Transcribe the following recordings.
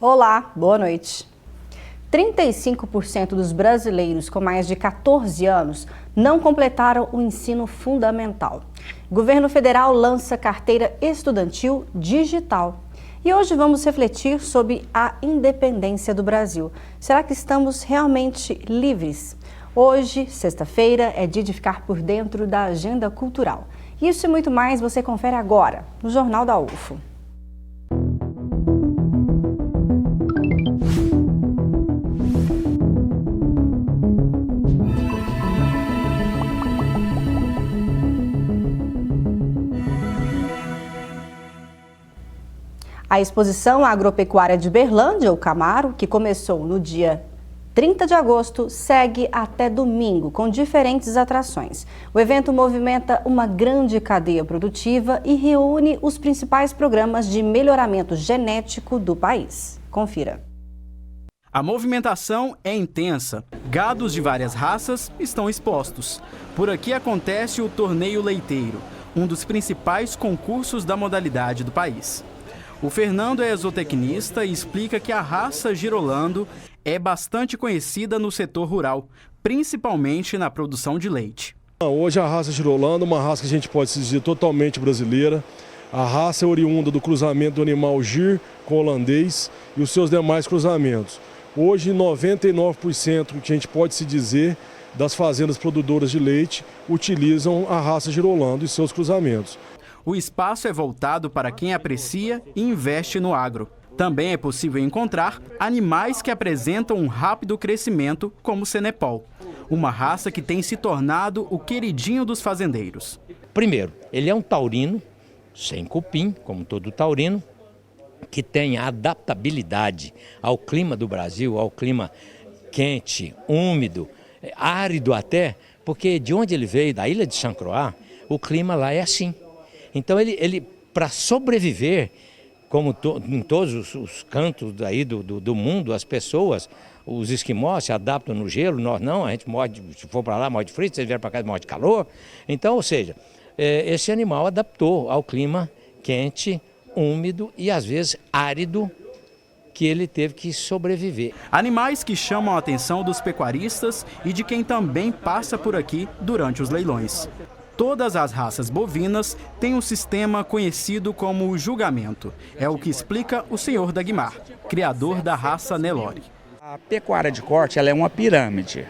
Olá, boa noite. 35% dos brasileiros com mais de 14 anos não completaram o ensino fundamental. O governo federal lança carteira estudantil digital. E hoje vamos refletir sobre a independência do Brasil. Será que estamos realmente livres? Hoje, sexta-feira, é dia de ficar por dentro da agenda cultural. Isso e muito mais você confere agora, no Jornal da UFO. A exposição agropecuária de Berlândia, o Camaro, que começou no dia 30 de agosto, segue até domingo, com diferentes atrações. O evento movimenta uma grande cadeia produtiva e reúne os principais programas de melhoramento genético do país. Confira. A movimentação é intensa. Gados de várias raças estão expostos. Por aqui acontece o Torneio Leiteiro, um dos principais concursos da modalidade do país. O Fernando é zootecnista e explica que a raça Girolando é bastante conhecida no setor rural, principalmente na produção de leite. Hoje a raça Girolando é uma raça que a gente pode se dizer totalmente brasileira. A raça é oriunda do cruzamento do animal Gir com holandês e os seus demais cruzamentos. Hoje 99% que a gente pode se dizer das fazendas produtoras de leite utilizam a raça Girolando e seus cruzamentos. O espaço é voltado para quem aprecia e investe no agro. Também é possível encontrar animais que apresentam um rápido crescimento, como o Senepol, uma raça que tem se tornado o queridinho dos fazendeiros. Primeiro, ele é um taurino, sem cupim, como todo taurino, que tem a adaptabilidade ao clima do Brasil, ao clima quente, úmido, árido até, porque de onde ele veio, da ilha de São Croix, o clima lá é assim. Então ele para sobreviver, como em todos os cantos daí do mundo, as pessoas, os esquimós se adaptam no gelo, nós não, a gente morre, se for para lá morre de frio, se vier para cá morre de calor. Então, ou seja, esse animal adaptou ao clima quente, úmido e às vezes árido que ele teve que sobreviver. Animais que chamam a atenção dos pecuaristas e de quem também passa por aqui durante os leilões. Todas as raças bovinas têm um sistema conhecido como julgamento. É o que explica o senhor Dagmar, criador da raça Nelore. A pecuária de corte ela é uma pirâmide.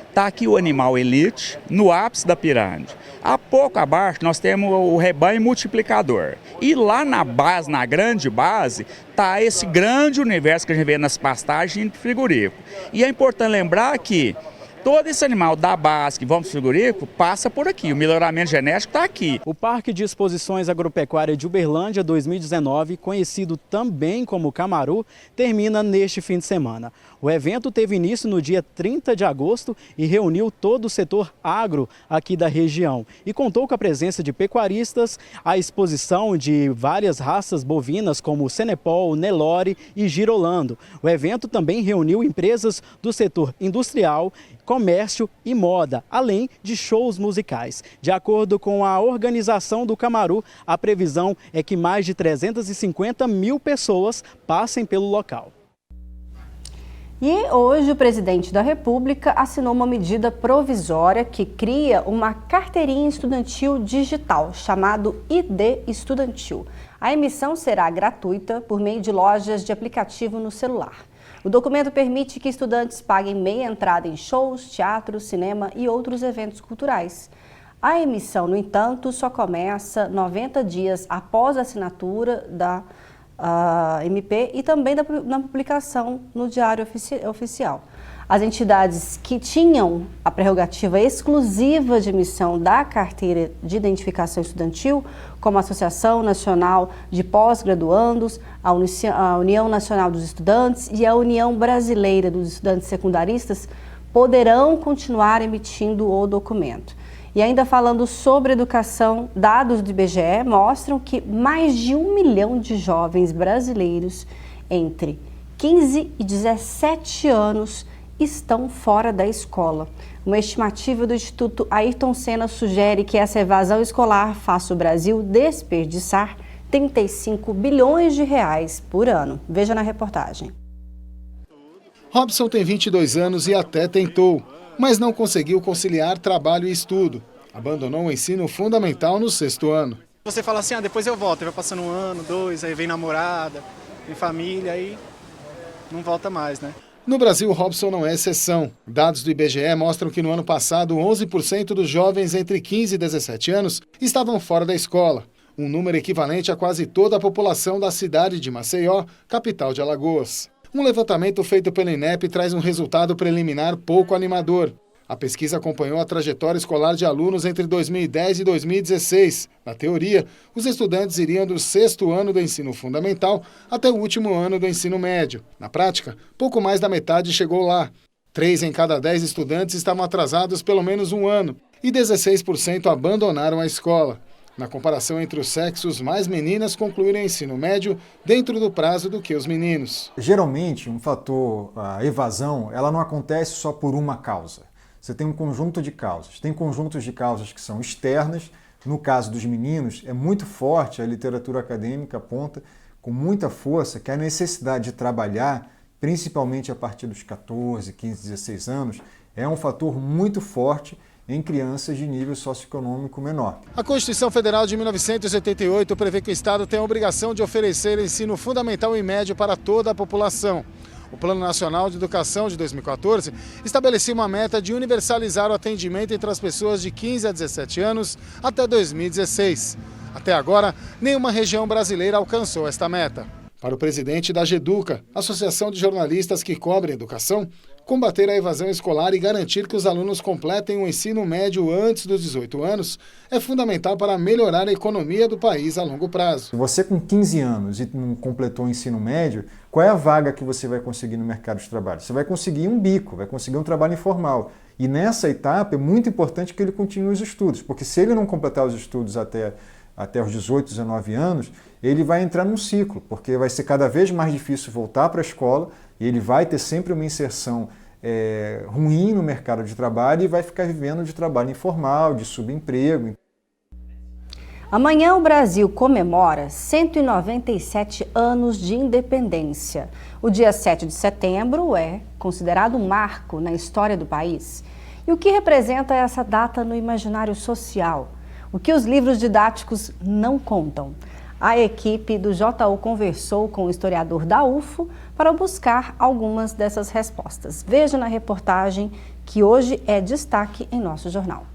Está aqui o animal elite no ápice da pirâmide. A pouco abaixo nós temos o rebanho multiplicador. E lá na base, na grande base, está esse grande universo que a gente vê nas pastagens e frigorífico. E é importante lembrar que todo esse animal da base que vamos para o frigorífico passa por aqui, o melhoramento genético está aqui. O Parque de Exposições Agropecuária de Uberlândia 2019, conhecido também como Camaru, termina neste fim de semana. O evento teve início no dia 30 de agosto e reuniu todo o setor agro aqui da região. E contou com a presença de pecuaristas, a exposição de várias raças bovinas como Senepol, Nelore e Girolando. O evento também reuniu empresas do setor industrial, comércio e moda, além de shows musicais. De acordo com a organização do Camaru, a previsão é que mais de 350 mil pessoas passem pelo local. E hoje o presidente da República assinou uma medida provisória que cria uma carteirinha estudantil digital, chamado ID Estudantil. A emissão será gratuita por meio de lojas de aplicativo no celular. O documento permite que estudantes paguem meia entrada em shows, teatro, cinema e outros eventos culturais. A emissão, no entanto, só começa 90 dias após a assinatura da MP e também na publicação no Diário Oficial. As entidades que tinham a prerrogativa exclusiva de emissão da carteira de identificação estudantil, como a Associação Nacional de Pós-Graduandos, a União Nacional dos Estudantes e a União Brasileira dos Estudantes Secundaristas, poderão continuar emitindo o documento. E ainda falando sobre educação, dados do IBGE mostram que mais de 1 milhão de jovens brasileiros entre 15 e 17 anos estão fora da escola. Uma estimativa do Instituto Ayrton Senna sugere que essa evasão escolar faça o Brasil desperdiçar 35 bilhões de reais por ano. Veja na reportagem. Robson tem 22 anos e até tentou, mas não conseguiu conciliar trabalho e estudo. Abandonou o ensino fundamental no 6º ano. Você fala assim, depois eu volto, aí vai passando 1 ano, 2, aí vem namorada, vem família, aí não volta mais, né? No Brasil, Robson não é exceção. Dados do IBGE mostram que no ano passado, 11% dos jovens entre 15 e 17 anos estavam fora da escola. Um número equivalente a quase toda a população da cidade de Maceió, capital de Alagoas. Um levantamento feito pela INEP traz um resultado preliminar pouco animador. A pesquisa acompanhou a trajetória escolar de alunos entre 2010 e 2016. Na teoria, os estudantes iriam do 6º ano do ensino fundamental até o último ano do ensino médio. Na prática, pouco mais da metade chegou lá. 3 em cada 10 estudantes estavam atrasados pelo menos 1 ano e 16% abandonaram a escola. Na comparação entre os sexos, mais meninas concluíram o ensino médio dentro do prazo do que os meninos. Geralmente, um fator, a evasão, ela não acontece só por uma causa. Você tem um conjunto de causas. Tem conjuntos de causas que são externas. No caso dos meninos, é muito forte, a literatura acadêmica aponta com muita força que a necessidade de trabalhar, principalmente a partir dos 14, 15, 16 anos, é um fator muito forte em crianças de nível socioeconômico menor. A Constituição Federal de 1988 prevê que o Estado tem a obrigação de oferecer ensino fundamental e médio para toda a população. O Plano Nacional de Educação de 2014 estabelecia uma meta de universalizar o atendimento entre as pessoas de 15 a 17 anos até 2016. Até agora, nenhuma região brasileira alcançou esta meta. Para o presidente da GEDUCA, Associação de Jornalistas que cobre a educação, combater a evasão escolar e garantir que os alunos completem o ensino médio antes dos 18 anos é fundamental para melhorar a economia do país a longo prazo. Se você com 15 anos e não completou o ensino médio, qual é a vaga que você vai conseguir no mercado de trabalho? Você vai conseguir um bico, vai conseguir um trabalho informal. E nessa etapa é muito importante que ele continue os estudos, porque se ele não completar os estudos até os 18, 19 anos, ele vai entrar num ciclo, porque vai ser cada vez mais difícil voltar para a escola, e ele vai ter sempre uma inserção ruim no mercado de trabalho e vai ficar vivendo de trabalho informal, de subemprego. Amanhã o Brasil comemora 197 anos de independência. O dia 7 de setembro é considerado um marco na história do país. E o que representa essa data no imaginário social? O que os livros didáticos não contam? A equipe do JU conversou com o historiador da UFO para buscar algumas dessas respostas. Veja na reportagem que hoje é destaque em nosso jornal.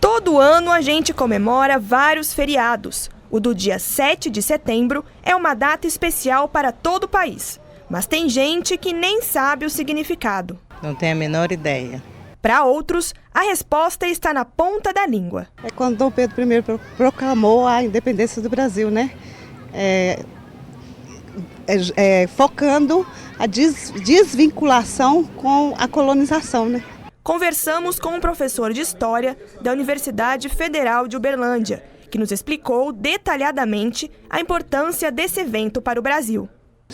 Todo ano a gente comemora vários feriados. O do dia 7 de setembro é uma data especial para todo o país. Mas tem gente que nem sabe o significado. Não tenho a menor ideia. Para outros, a resposta está na ponta da língua. É quando Dom Pedro I proclamou a independência do Brasil, né? Focando a desvinculação com a colonização, né? Conversamos com um professor de História da Universidade Federal de Uberlândia, que nos explicou detalhadamente a importância desse evento para o Brasil.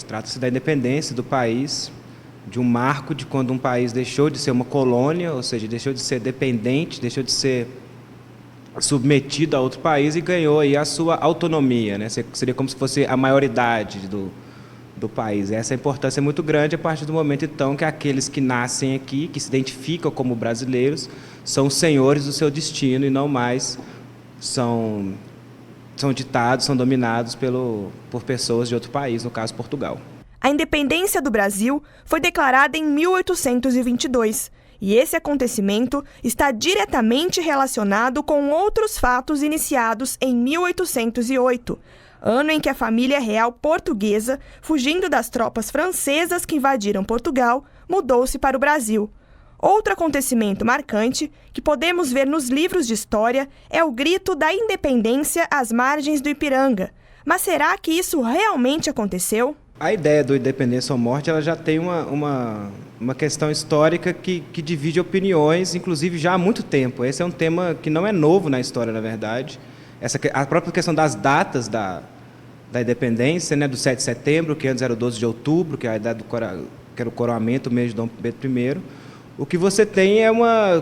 Trata-se da independência do país, de um marco de quando um país deixou de ser uma colônia, ou seja, deixou de ser dependente, deixou de ser submetido a outro país e ganhou aí a sua autonomia, né? Seria como se fosse a maioridade do país. Essa importância é muito grande a partir do momento, então, que aqueles que nascem aqui, que se identificam como brasileiros, são senhores do seu destino e não mais são ditados, são dominados por pessoas de outro país, no caso Portugal. A independência do Brasil foi declarada em 1822 e esse acontecimento está diretamente relacionado com outros fatos iniciados em 1808, ano em que a família real portuguesa, fugindo das tropas francesas que invadiram Portugal, mudou-se para o Brasil. Outro acontecimento marcante que podemos ver nos livros de história é o grito da independência às margens do Ipiranga. Mas será que isso realmente aconteceu? A ideia do independência ou morte ela já tem uma questão histórica que divide opiniões, inclusive já há muito tempo. Esse é um tema que não é novo na história, na verdade. A própria questão das datas da independência, né, do 7 de setembro, que antes era o 12 de outubro, que é a idade que era o coroamento, o mês de Dom Pedro I. O que você tem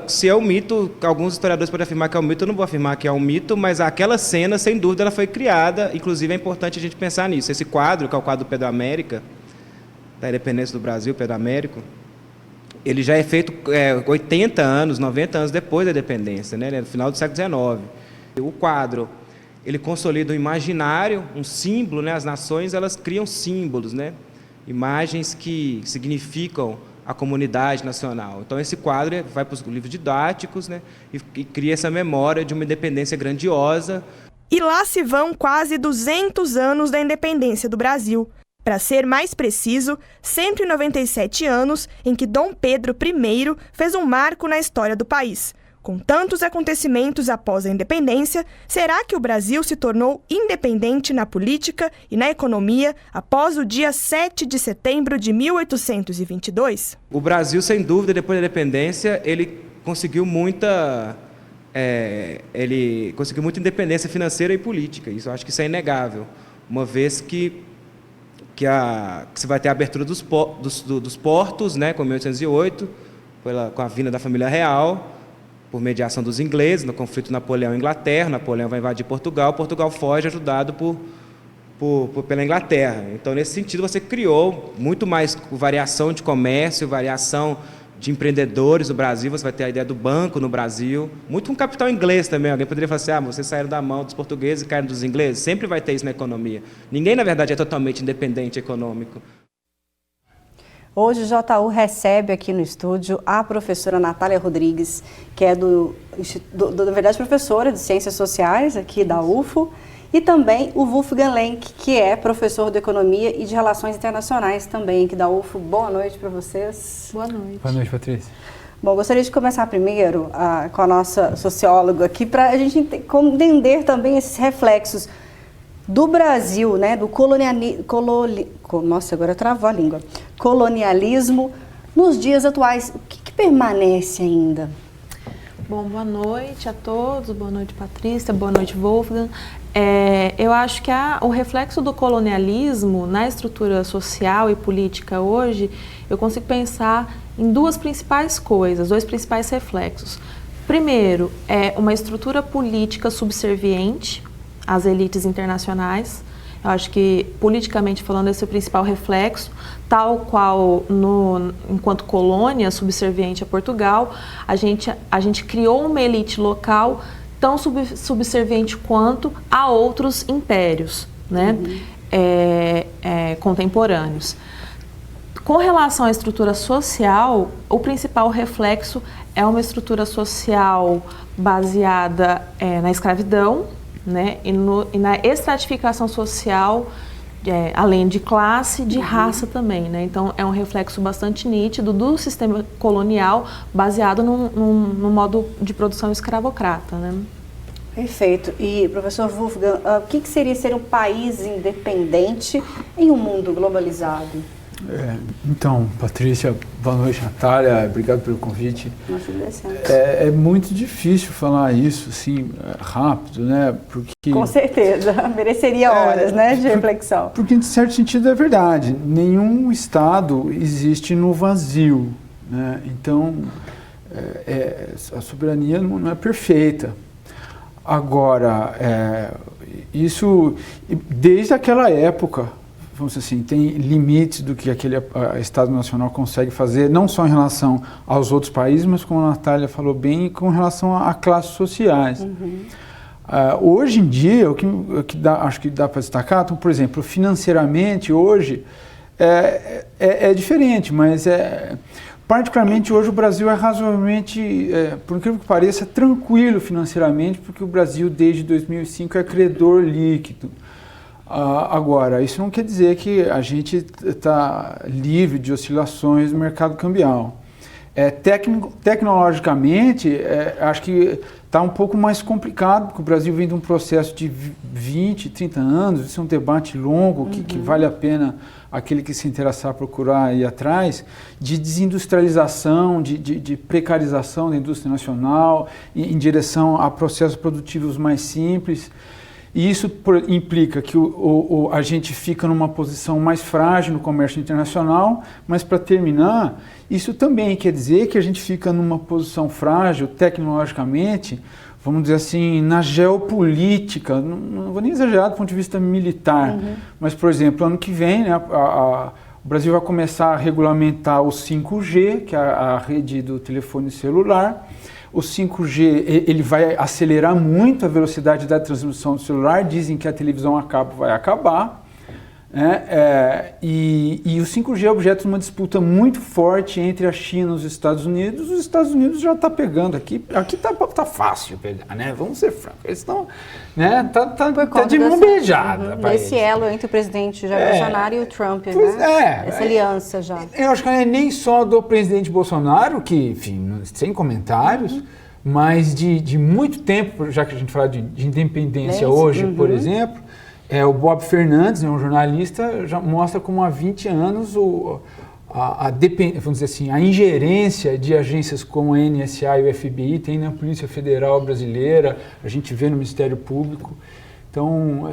se é um mito, alguns historiadores podem afirmar que é um mito, eu não vou afirmar que é um mito, mas aquela cena, sem dúvida, ela foi criada, inclusive é importante a gente pensar nisso. Esse quadro, que é o quadro do Pedro América, da independência do Brasil, Pedro Américo, ele já é feito 80 anos, 90 anos depois da independência, né, no final do século XIX. O quadro, ele consolida o imaginário, um símbolo, né, as nações elas criam símbolos, né, imagens que significam a comunidade nacional. Então esse quadro vai para os livros didáticos, né, e cria essa memória de uma independência grandiosa. E lá se vão quase 200 anos da independência do Brasil. Para ser mais preciso, 197 anos em que Dom Pedro I fez um marco na história do país. Com tantos acontecimentos após a independência, será que o Brasil se tornou independente na política e na economia após o dia 7 de setembro de 1822? O Brasil, sem dúvida, depois da independência, ele conseguiu muita independência financeira e política. Isso, eu acho que isso é inegável, uma vez que você vai ter a abertura dos portos, né, com 1808, com a vinda da família real, por mediação dos ingleses, no conflito Napoleão-Inglaterra. Napoleão vai invadir Portugal, Portugal foge ajudado pela Inglaterra. Então, nesse sentido, você criou muito mais variação de comércio, variação de empreendedores no Brasil. Você vai ter a ideia do banco no Brasil, muito com capital inglês também. Alguém poderia falar assim, vocês saíram da mão dos portugueses e caíram dos ingleses. Sempre vai ter isso na economia. Ninguém, na verdade, é totalmente independente econômico. Hoje o JU recebe aqui no estúdio a professora Natália Rodrigues, que é na verdade, professora de Ciências Sociais aqui da UFO, e também o Wolfgang Lenk, que é professor de Economia e de Relações Internacionais também aqui da UFO. Boa noite para vocês. Boa noite. Boa noite, Patrícia. Bom, gostaria de começar primeiro com a nossa socióloga aqui, para a gente entender também esses reflexos do Brasil, né, do colonialismo nos dias atuais. O que permanece ainda? Bom, boa noite a todos, boa noite Patrícia, boa noite Wolfgang. Eu acho que o reflexo do colonialismo na estrutura social e política hoje, eu consigo pensar em duas principais coisas, dois principais reflexos. Primeiro, é uma estrutura política subserviente às elites internacionais. Eu acho que, politicamente falando, esse é o principal reflexo, tal qual, enquanto colônia subserviente a Portugal, a gente criou uma elite local tão subserviente quanto a outros impérios, né? Contemporâneos. Com relação à estrutura social, o principal reflexo é uma estrutura social baseada na escravidão, né, e na estratificação social, além de classe, de raça também, né? Então é um reflexo bastante nítido do sistema colonial baseado num modo de produção escravocrata, né? Perfeito. E, professor Wolfgang, o que seria ser um país independente em um mundo globalizado? Então, Patrícia, boa noite, Natália, obrigado pelo convite. Nós agradecemos. É muito difícil falar isso, assim, rápido, né? Porque, com certeza, mereceria horas, né, de reflexão. Porque, em certo sentido, é verdade. Nenhum Estado existe no vazio, né? Então, a soberania não é perfeita. Agora, isso, desde aquela época, vamos dizer assim, tem limites do que aquele Estado Nacional consegue fazer, não só em relação aos outros países, mas, como a Natália falou bem, com relação a classes sociais. Hoje em dia, acho que dá para destacar, então, por exemplo, financeiramente, hoje, é diferente, mas particularmente hoje o Brasil é razoavelmente, por incrível que pareça, tranquilo financeiramente, porque o Brasil, desde 2005, é credor líquido. Agora, isso não quer dizer que a gente está livre de oscilações no mercado cambial. Tecnologicamente, acho que está um pouco mais complicado, porque o Brasil vem de um processo de 20, 30 anos, isso é um debate longo, que vale a pena aquele que se interessar procurar ir atrás, de desindustrialização, de precarização da indústria nacional, em direção a processos produtivos mais simples. E isso implica que a gente fica numa posição mais frágil no comércio internacional, mas, para terminar, isso também quer dizer que a gente fica numa posição frágil tecnologicamente, vamos dizer assim, na geopolítica, não vou nem exagerar do ponto de vista militar, mas, por exemplo, ano que vem, né, o Brasil vai começar a regulamentar o 5G, que é a rede do telefone celular. O 5G ele vai acelerar muito a velocidade da transmissão do celular. Dizem que a televisão a cabo vai acabar. E o 5G é objeto de uma disputa muito forte entre a China e os Estados Unidos. Os Estados Unidos já está pegando aqui tá fácil pegar, né? Vamos ser francos. Eles estão, né? Tá de mão beijada. Esse elo entre o presidente Jair Bolsonaro e o Trump, né? Essa aliança já. Eu acho que não é nem só do presidente Bolsonaro, que, enfim, sem comentários, mas de muito tempo, já que a gente fala de independência hoje, por exemplo. O Bob Fernandes, um jornalista, já mostra como há 20 anos vamos dizer assim, a ingerência de agências como a NSA e o FBI tem na Polícia Federal Brasileira, a gente vê no Ministério Público. Então,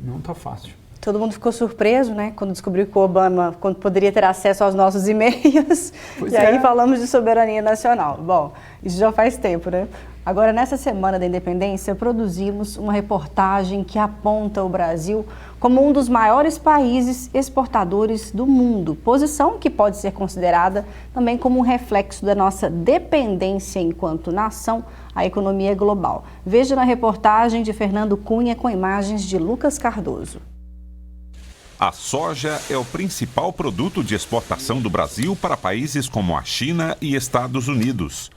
não está fácil. Todo mundo ficou surpreso, né, quando descobriu que o Obama poderia ter acesso aos nossos e-mails. Aí falamos de soberania nacional. Bom, isso já faz tempo, né? Agora, nessa Semana da Independência, produzimos uma reportagem que aponta o Brasil como um dos maiores países exportadores do mundo, posição que pode ser considerada também como um reflexo da nossa dependência enquanto nação à economia global. Veja na reportagem de Fernando Cunha com imagens de Lucas Cardoso. A soja é o principal produto de exportação do Brasil para países como a China e Estados Unidos.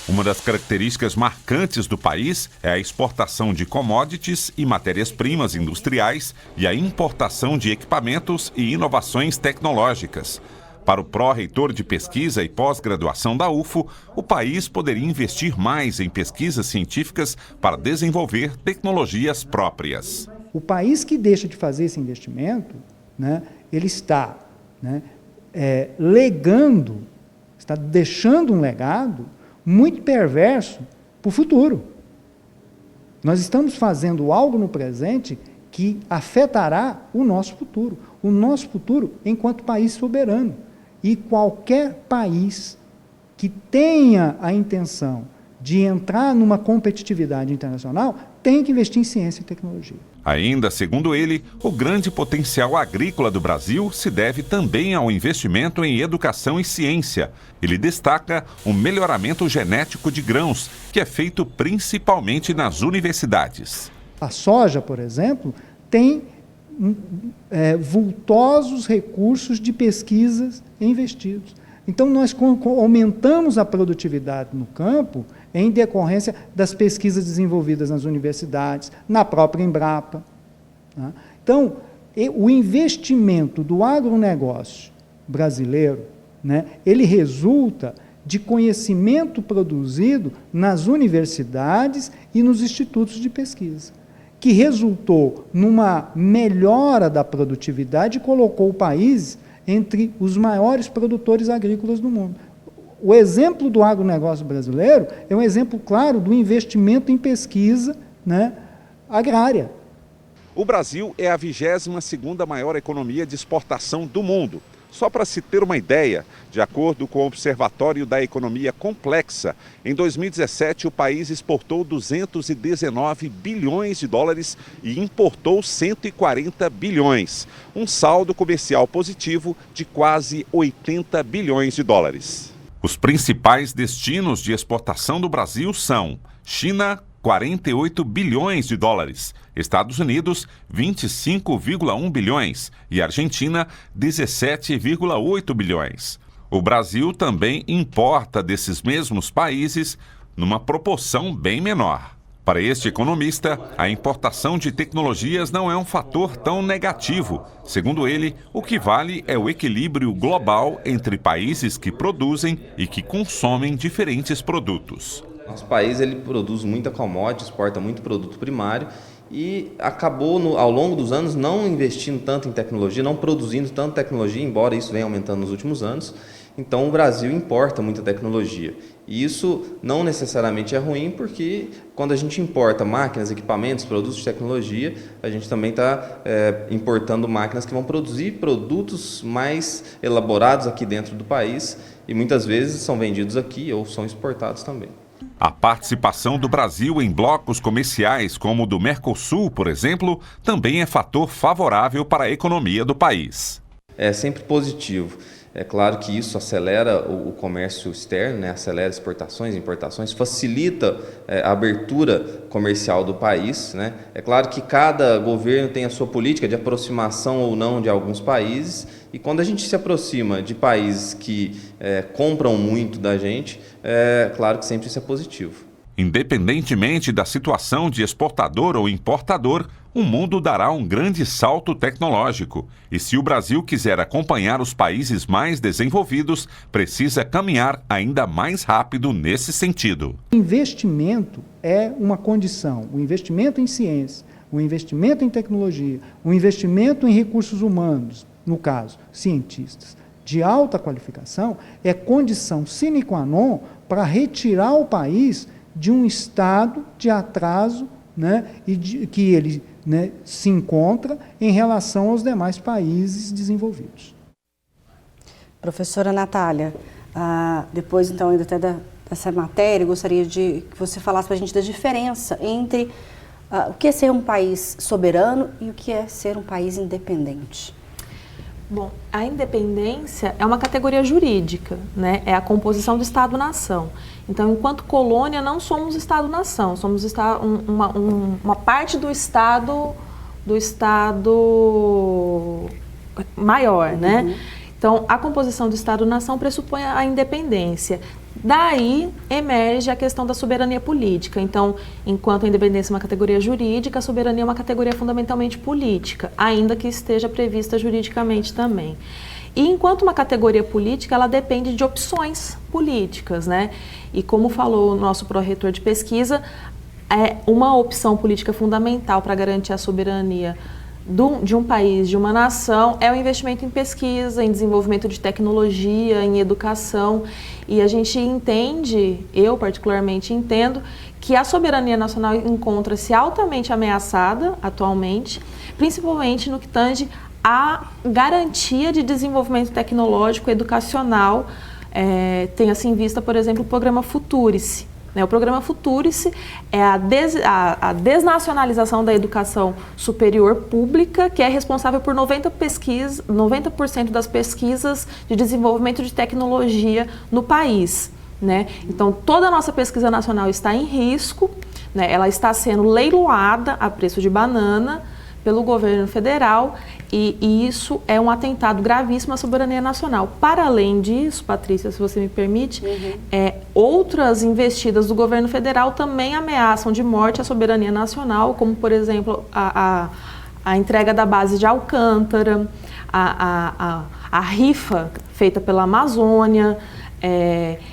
Uma das características marcantes do país é a exportação de commodities e matérias-primas industriais e a importação de equipamentos e inovações tecnológicas. Para o pró-reitor de pesquisa e pós-graduação da UFO, o país poderia investir mais em pesquisas científicas para desenvolver tecnologias próprias. O país que deixa de fazer esse investimento, né, ele está legando, está deixando um legado muito perverso para o futuro. Nós estamos fazendo algo no presente que afetará o nosso futuro enquanto país soberano. E qualquer país que tenha a intenção de entrar numa competitividade internacional tem que investir em ciência e tecnologia. Ainda, segundo ele, o grande potencial agrícola do Brasil se deve também ao investimento em educação e ciência. Ele destaca o melhoramento genético de grãos, que é feito principalmente nas universidades. A soja, por exemplo, tem vultosos recursos de pesquisas investidos. Então, nós aumentamos a produtividade no campo em decorrência das pesquisas desenvolvidas nas universidades, na própria Embrapa. Tá? Então, o investimento do agronegócio brasileiro, né, ele resulta de conhecimento produzido nas universidades e nos institutos de pesquisa, que resultou numa melhora da produtividade e colocou o país entre os maiores produtores agrícolas do mundo. O exemplo do agronegócio brasileiro é um exemplo claro do investimento em pesquisa, né, agrária. O Brasil é a 22ª maior economia de exportação do mundo. Só para se ter uma ideia, de acordo com o Observatório da Economia Complexa, em 2017 o país exportou 219 bilhões de dólares e importou 140 bilhões, um saldo comercial positivo de quase 80 bilhões de dólares. Os principais destinos de exportação do Brasil são China, 48 bilhões de dólares, Estados Unidos, 25,1 bilhões e Argentina, 17,8 bilhões. O Brasil também importa desses mesmos países numa proporção bem menor. Para este economista, a importação de tecnologias não é um fator tão negativo. Segundo ele, o que vale é o equilíbrio global entre países que produzem e que consomem diferentes produtos. Nosso país ele produz muita commodity, exporta muito produto primário e acabou, ao longo dos anos, não investindo tanto em tecnologia, não produzindo tanta tecnologia, embora isso venha aumentando nos últimos anos. Então, o Brasil importa muita tecnologia. E isso não necessariamente é ruim, porque quando a gente importa máquinas, equipamentos, produtos de tecnologia, a gente também está importando máquinas que vão produzir produtos mais elaborados aqui dentro do país e muitas vezes são vendidos aqui ou são exportados também. A participação do Brasil em blocos comerciais como o do Mercosul, por exemplo, também é fator favorável para a economia do país. é sempre positivo. É claro que isso acelera o comércio externo, né? Acelera exportações, importações, facilita a abertura comercial do país, né? É claro que cada governo tem a sua política de aproximação ou não de alguns países, e quando a gente se aproxima de países que compram muito da gente, é claro que sempre isso é positivo. Independentemente da situação de exportador ou importador, o mundo dará um grande salto tecnológico. E se o Brasil quiser acompanhar os países mais desenvolvidos, precisa caminhar ainda mais rápido nesse sentido. O investimento é uma condição. O investimento em ciência, o investimento em tecnologia, o investimento em recursos humanos, no caso, cientistas, de alta qualificação, é condição sine qua non para retirar o país de um estado de atraso, né, que ele, né, se encontra em relação aos demais países desenvolvidos. Professora Natália, depois então ainda até dessa matéria, gostaria de que você falasse para a gente da diferença entre o que é ser um país soberano e o que é ser um país independente. Bom, a independência é uma categoria jurídica, né? É a composição do Estado-nação. Então, enquanto colônia, não somos Estado-nação, somos uma parte do Estado maior, né? Então, a composição do Estado-nação pressupõe a independência. Daí emerge a questão da soberania política. Então, enquanto a independência é uma categoria jurídica, a soberania é uma categoria fundamentalmente política, ainda que esteja prevista juridicamente também. E enquanto uma categoria política, ela depende de opções políticas, né? E como falou o nosso pró-reitor de pesquisa, uma opção política fundamental para garantir a soberania de um país, de uma nação, é o investimento em pesquisa, em desenvolvimento de tecnologia, em educação. E a gente entende, eu particularmente entendo, que a soberania nacional encontra-se altamente ameaçada atualmente, principalmente no que tange à garantia de desenvolvimento tecnológico, educacional. Tenha-se em vista, por exemplo, o programa Futurice. O programa Futurice é a desnacionalização da educação superior pública, que é responsável por 90% das pesquisas de desenvolvimento de tecnologia no país, né? Então, toda a nossa pesquisa nacional está em risco, né? Ela está sendo leiloada a preço de banana pelo governo federal, e isso é um atentado gravíssimo à soberania nacional. Para além disso, Patrícia, se você me permite, outras investidas do governo federal também ameaçam de morte a soberania nacional, como, por exemplo, a entrega da base de Alcântara, a rifa feita pela Amazônia,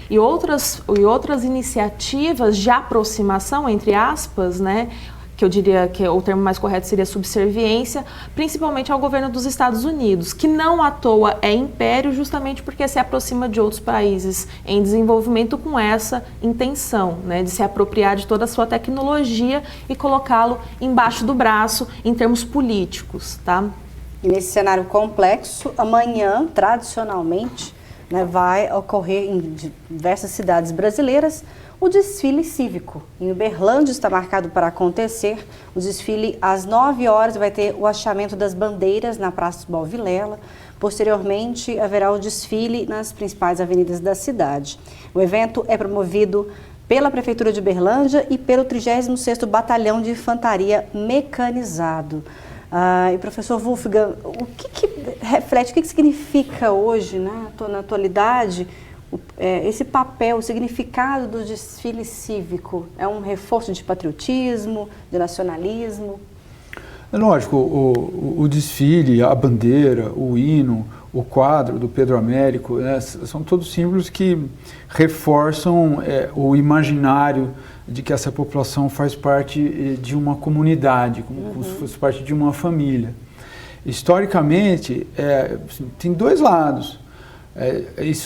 e outras iniciativas de aproximação, entre aspas, né, que eu diria que o termo mais correto seria subserviência, principalmente ao governo dos Estados Unidos, que não à toa é império justamente porque se aproxima de outros países em desenvolvimento com essa intenção, né, de se apropriar de toda a sua tecnologia e colocá-lo embaixo do braço em termos políticos, tá? E nesse cenário complexo, amanhã, tradicionalmente, né, vai ocorrer em diversas cidades brasileiras o desfile cívico. Em Uberlândia está marcado para acontecer. O desfile às 9 horas vai ter o hasteamento das bandeiras na Praça Oswaldo Vilela. Posteriormente, haverá o desfile nas principais avenidas da cidade. O evento é promovido pela Prefeitura de Uberlândia e pelo 36º Batalhão de Infantaria Mecanizado. E professor Wolfgang, o que reflete, o que significa hoje, né, na atualidade, esse papel, o significado do desfile cívico? É um reforço de patriotismo, de nacionalismo? É lógico, o desfile, a bandeira, o hino, o quadro do Pedro Américo, né, são todos símbolos que reforçam o imaginário de que essa população faz parte de uma comunidade, como se fosse parte de uma família. Historicamente, tem dois lados.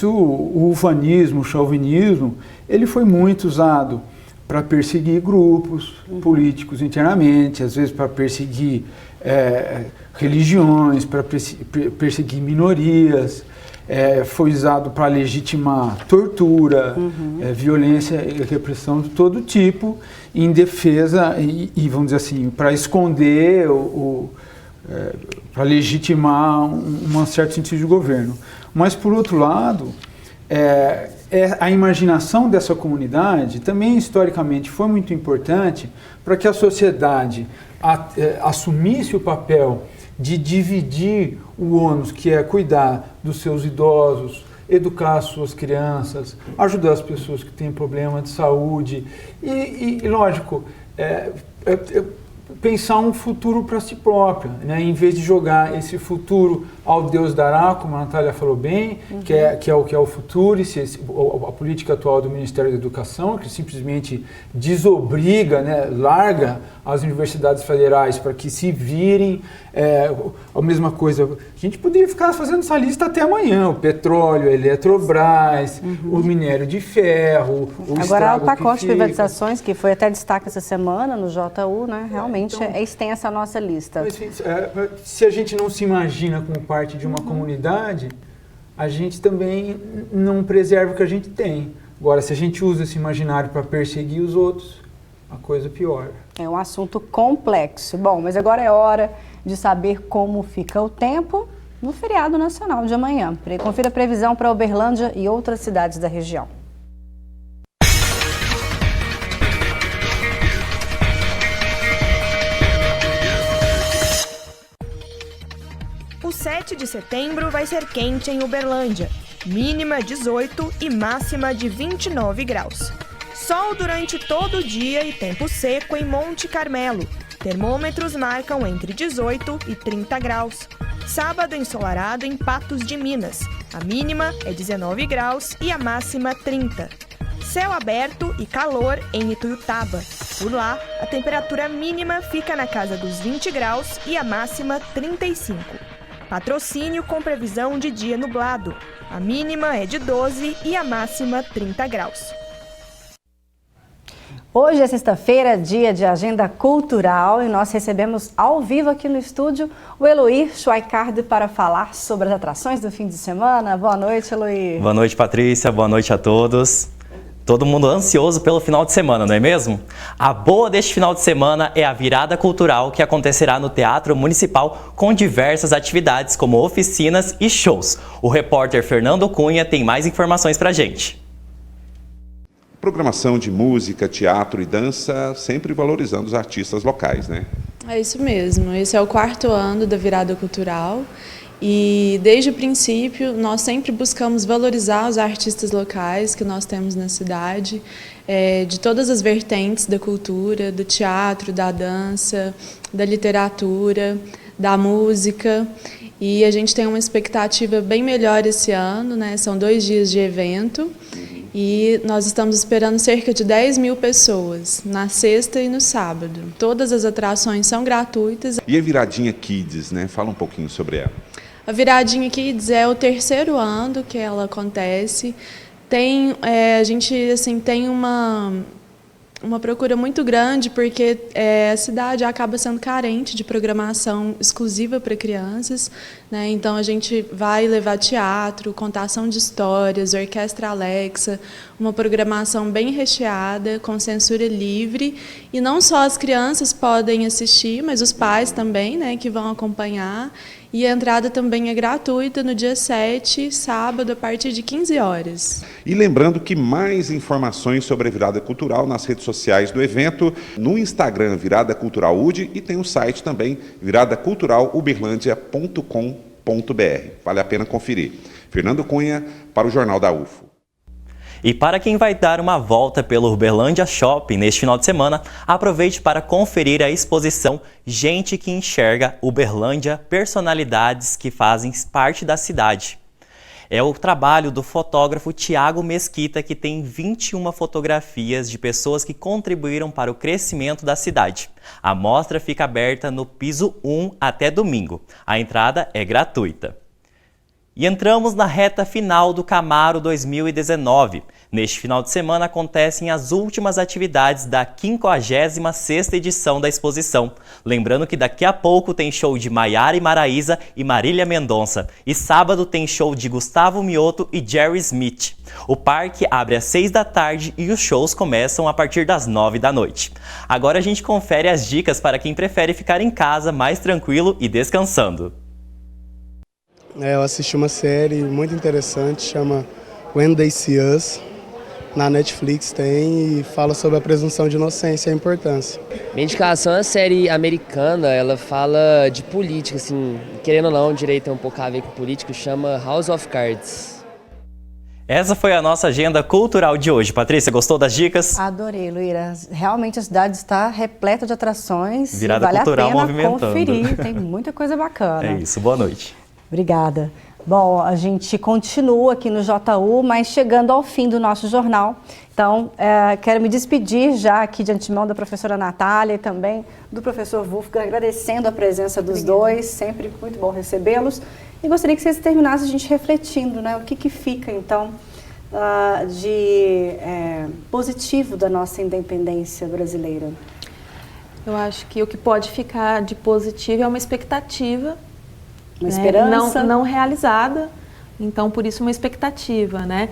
O ufanismo, o chauvinismo, ele foi muito usado para perseguir grupos políticos internamente, às vezes para perseguir religiões, para perseguir minorias, foi usado para legitimar tortura, violência e repressão de todo tipo, em defesa e vamos dizer assim, para esconder para legitimar um certo sentido de governo. Mas, por outro lado, a imaginação dessa comunidade também, historicamente, foi muito importante para que a sociedade assumisse o papel de dividir o ônus, que é cuidar dos seus idosos, educar as suas crianças, ajudar as pessoas que têm problema de saúde e lógico, pensar um futuro para si própria, né? Em vez de jogar esse futuro ao Deus dará, como a Natália falou bem, que é o que é o futuro, a política atual do Ministério da Educação, que simplesmente desobriga, né, larga as universidades federais para que se virem, a mesma coisa. A gente poderia ficar fazendo essa lista até amanhã, o petróleo, a Eletrobras, o minério de ferro, o Agora o pacote de privatizações, que foi até destaque essa semana no JU, né, realmente é extensa a nossa lista. Mas, se a gente não se imagina como parte de uma comunidade, a gente também não preserva o que a gente tem. Agora, se a gente usa esse imaginário para perseguir os outros, a coisa piora. É um assunto complexo. Bom, mas agora é hora de saber como fica o tempo no feriado nacional de amanhã. Confira a previsão para Uberlândia e outras cidades da região. O 7 de setembro vai ser quente em Uberlândia, mínima 18 e máxima de 29 graus. Sol durante todo o dia e tempo seco em Monte Carmelo. Termômetros marcam entre 18 e 30 graus. Sábado ensolarado em Patos de Minas. A mínima é 19 graus e a máxima 30. Céu aberto e calor em Ituiutaba. Por lá, a temperatura mínima fica na casa dos 20 graus e a máxima 35. Patrocínio com previsão de dia nublado. A mínima é de 12 e a máxima 30 graus. Hoje é sexta-feira, dia de agenda cultural, e nós recebemos ao vivo aqui no estúdio o Eloir Schweikart para falar sobre as atrações do fim de semana. Boa noite, Eloir. Boa noite, Patrícia. Boa noite a todos. Todo mundo ansioso pelo final de semana, não é mesmo? A boa deste final de semana é a virada cultural que acontecerá no Teatro Municipal com diversas atividades como oficinas e shows. O repórter Fernando Cunha tem mais informações pra gente. Programação de música, teatro e dança, sempre valorizando os artistas locais, né? É isso mesmo. Esse é o 4º ano da virada cultural. E desde o princípio nós sempre buscamos valorizar os artistas locais que nós temos na cidade, de todas as vertentes da cultura, do teatro, da dança, da literatura, da música. E a gente tem uma expectativa bem melhor esse ano, né? São 2 dias de evento e nós estamos esperando cerca de 10 mil pessoas na sexta e no sábado. Todas as atrações são gratuitas. E a Viradinha Kids, né? Fala um pouquinho sobre ela. A Viradinha Kids é o 3º ano que ela acontece. A gente assim, tem uma procura muito grande, porque a cidade acaba sendo carente de programação exclusiva para crianças, né? Então a gente vai levar teatro, contação de histórias, orquestra Alexa, uma programação bem recheada, com censura livre, e não só as crianças podem assistir, mas os pais também, né, que vão acompanhar. E a entrada também é gratuita no dia 7, sábado, a partir de 15 horas. E lembrando que mais informações sobre a Virada Cultural nas redes sociais do evento, no Instagram Virada Cultural UD, e tem o site também viradaculturaluberlandia.com.br. Vale a pena conferir. Fernando Cunha para o Jornal da UFO. E para quem vai dar uma volta pelo Uberlândia Shopping neste final de semana, aproveite para conferir a exposição Gente que Enxerga Uberlândia, personalidades que fazem parte da cidade. É o trabalho do fotógrafo Tiago Mesquita, que tem 21 fotografias de pessoas que contribuíram para o crescimento da cidade. A mostra fica aberta no piso 1 até domingo. A entrada é gratuita. E entramos na reta final do Camaro 2019. Neste final de semana acontecem as últimas atividades da 56ª edição da exposição. Lembrando que daqui a pouco tem show de Maiara e Maraísa e Marília Mendonça. E sábado tem show de Gustavo Mioto e Jerry Smith. O parque abre às 6 da tarde e os shows começam a partir das 9 da noite. Agora a gente confere as dicas para quem prefere ficar em casa mais tranquilo e descansando. Eu assisti uma série muito interessante, chama When They See Us, na Netflix tem, e fala sobre a presunção de inocência e a importância. Minha indicação é a série americana, ela fala de política, assim, querendo ou não, o direito tem um pouco a ver com política, chama House of Cards. Essa foi a nossa agenda cultural de hoje. Patrícia, gostou das dicas? Adorei, Luíra. Realmente a cidade está repleta de atrações. Virada vale cultural a pena movimentando. conferir, tem muita coisa bacana. É isso, boa noite. Obrigada. Bom, a gente continua aqui no JU, mas chegando ao fim do nosso jornal. Então, quero me despedir já aqui de antemão da professora Natália e também do professor Wolfgang, agradecendo a presença dos dois, sempre muito bom recebê-los. E gostaria que vocês terminassem a gente refletindo, né? O que fica, então, de positivo da nossa independência brasileira? Eu acho que o que pode ficar de positivo é uma expectativa, uma esperança não realizada, então por isso uma expectativa, né?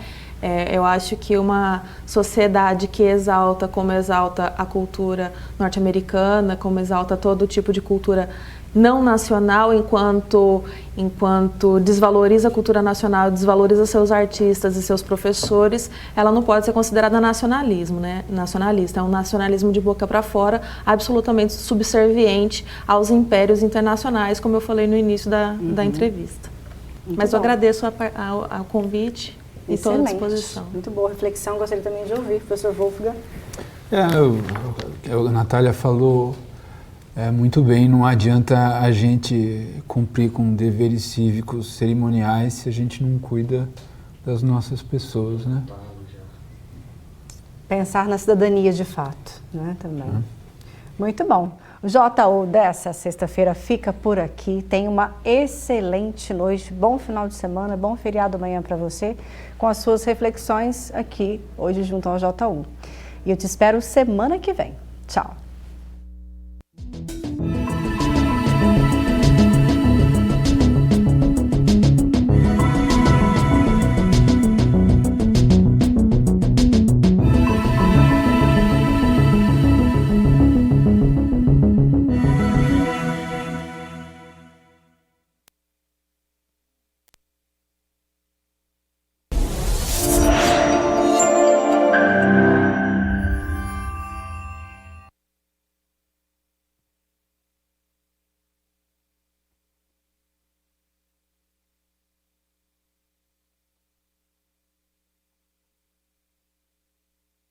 Eu acho que uma sociedade que exalta, como exalta a cultura norte-americana, como exalta todo tipo de cultura não nacional, enquanto desvaloriza a cultura nacional, desvaloriza seus artistas e seus professores, ela não pode ser considerada nacionalismo, né? Nacionalista. É um nacionalismo de boca para fora, absolutamente subserviente aos impérios internacionais, como eu falei no início da entrevista. Mas eu agradeço ao convite e estou à disposição. Muito boa reflexão, gostaria também de ouvir, professor Wolfgang. A Natália falou muito bem, não adianta a gente cumprir com deveres cívicos cerimoniais se a gente não cuida das nossas pessoas, né? Pensar na cidadania de fato, né, também. Muito bom. O JU dessa sexta-feira fica por aqui. Tenha uma excelente noite, bom final de semana, bom feriado amanhã para você, com as suas reflexões aqui, hoje junto ao JU. E eu te espero semana que vem. Tchau.